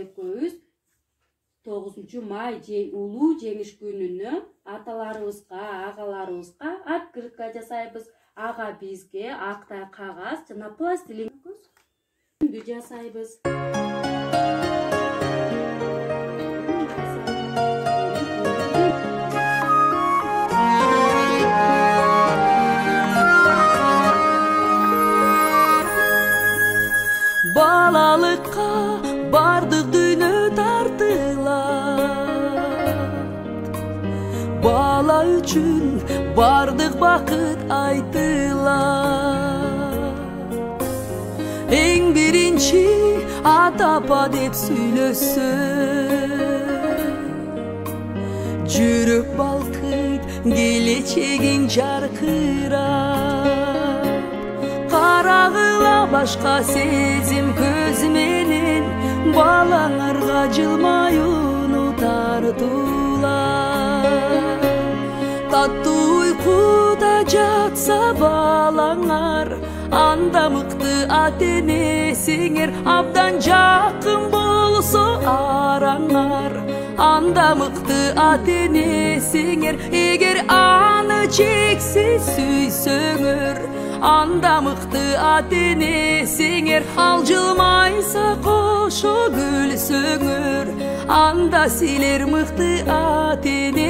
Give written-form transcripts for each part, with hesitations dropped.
экөөбүз 9 май улуу жеңиш күнүнө аталарыбызга, агаларыбызга открытка жасайбыз. Ага бизге актай кагаз жана пластилин жасайбыз. Балалыкка бардык дүйнө тартылат, бала үчүн бардык бакыт айтылат. Эң биринчи ата-апа деп сүйлөсө, жүрөк балкыйт, келечегиң жаркырат. Карагыла башка сезим көз менен, балаңарга жылмаюуну тартуулар. Таттуу уйкуда жатса балаңар, анда мыкты ата-энесиңер, абдан жакын болсо араңар. Анда мыкты ата-энесиңер, эгер аны чексиз сүйсөңөр, анда мыкты ата-энесиңер, ал жылмайса кошо күлсөңөр, анда силер мыкты ата-энесиңер.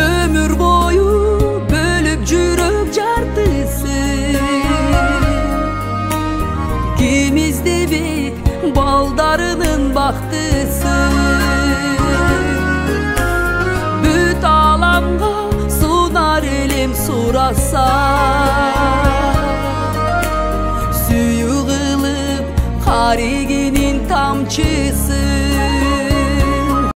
Өмүр бою бөлүп жүрөк жартысын, ким издебек балдарынын бактысын. Бүт аламга сунар элем сураса, сүйүү кылып карегенин тамчысы.